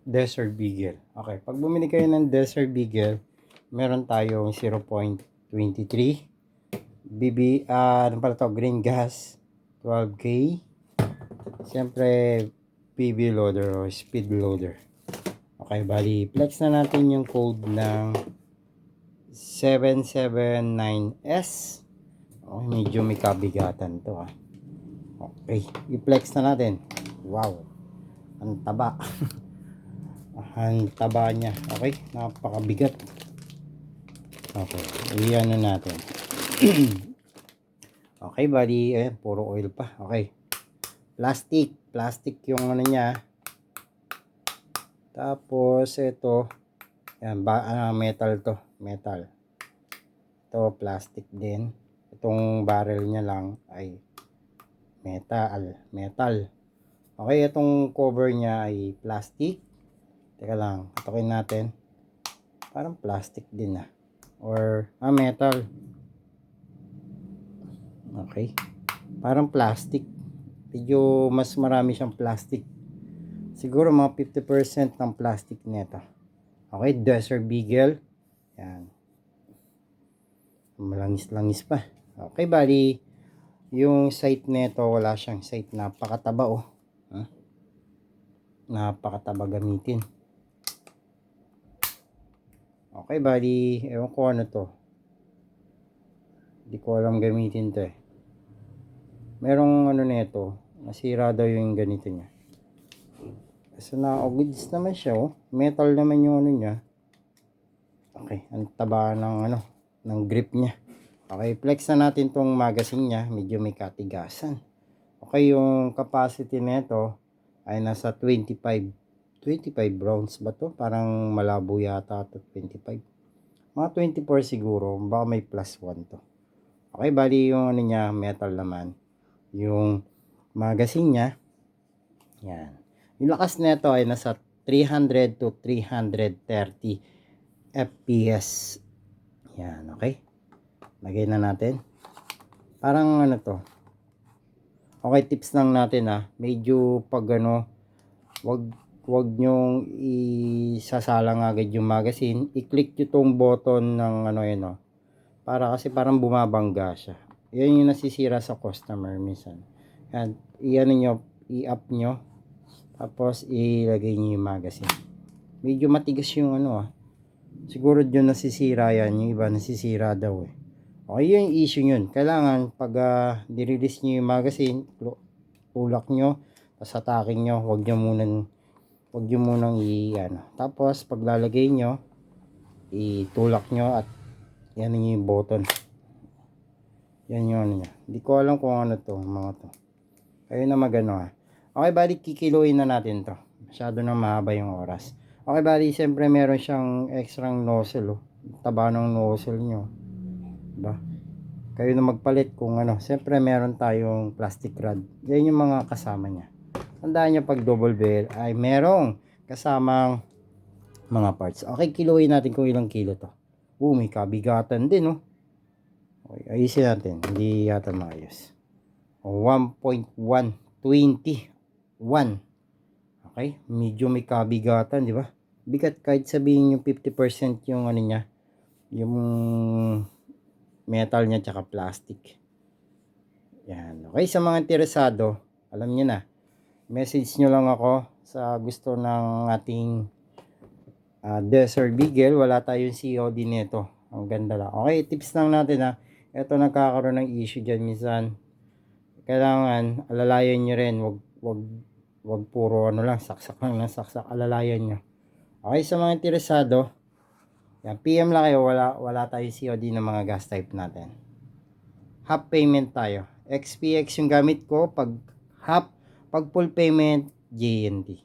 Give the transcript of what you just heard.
Desert Beagle. Okay, pag bumili kayo ng Desert Beagle, meron tayong 0.23 ano pala to, green gas 12K. Siyempre PB loader o speed loader. Okay, bali flex na natin yung code ng 779S. Okay, medyo may kabigatan to ah. Okay, i-flex na natin. Wow, ang taba. Ang taba niya. Okay, napakabigat. Okay, iyan na natin. Okay, bali, ayan, puro oil pa. Okay, plastic yung ano niya. Tapos ito, yan, metal to, metal. Ito plastic din. Itong barrel niya lang ay metal. Okay, itong cover niya ay plastic. Teka lang, patukin natin. Parang plastic din ah. Or metal. Okay, parang plastic. Medyo mas marami siyang plastic. Siguro mga 50% ng plastic nito. Okay, Desert Beagle. Yan. Malangis-langis pa. Okay, bali, yung sight nito, wala siyang sight. Napakataba oh. Huh? Napakataba gamitin. Okay, bali, ewan ko ano to. Hindi ko alam gamitin to eh. Merong ano nito, nasira daw yung ganito niya. So na-goods naman siya oh. Metal naman yung ano niya. Okay, ang taba ng ano, ng grip niya. Okay, flex na natin tong magazine niya, medyo may katigasan. Okay, yung capacity nito ay nasa 25 rounds ba to? Parang malabo yata to, 25. Mga 24 siguro, baka may plus 1 to. Okay, bali yung ano niya, metal naman. Yung magazine niya, yan. Yung lakas nito ay nasa 300 to 330 FPS. Yan, okay. Lagay na natin. Parang ano to. Okay, tips lang natin ah. Medyo pag ano, wag nyong isasalang agad yung magazine. I-click nyo tong button ng ano yun oh. Para kasi parang bumabangga siya. Yan yung nasisira sa customer minsan. Yan, i-ano nyo, i-up nyo. Tapos ilagay nyo yung magazine. Medyo matigas yung ano ah. Siguro dyan nasisira yan. Yung iba nasisira daw eh. Okay, yung issue yun. Kailangan pag di-release nyo yung magazine, tulak nyo, tapos atakin nyo. Huwag nyo munang ano. Tapos paglalagay nyo, itulak nyo at yan yung button. Yan yung ano nyo. Hindi ko alam kung ano to, mga to. Kayo na magano ha. Okay, bali kikiluin na natin to. Masyado na mahaba yung oras. Okay, bali siyempre meron siyang extra nozzle oh. Taba ng nozzle nyo. Diba? Kayo na magpalit kung ano. Siyempre meron tayong plastic rod. Yan yung mga kasama niya. Tandaan nyo pag double barrel ay merong kasamang mga parts. Okay, kiluin natin kung ilang kilo to. May kabigatan din oh. Okay, ayusin natin. Hindi yata maayos. 1.121. Okay, medyo may kabigatan, di ba? Bigat kahit sabihin yung 50% yung ano niya, yung metal niya tsaka plastic. Yan. Okay, sa mga interesado, alam niyo na. Message nyo lang ako sa gusto ng ating Desert Beagle. Wala tayong COD nito. Ang ganda lang. Okay, tips lang natin ha. Ito nagkakaroon ng issue dyan minsan. Kailangan alalayan nyo rin. Wag puro ano lang, saksak lang ng saksak. Alalayan nyo. Okay, sa mga interesado, yan, PM lang kayo. Wala tayong COD ng mga gas type natin. Half payment tayo. XPX yung gamit ko. Pag half, pag full payment, JNT.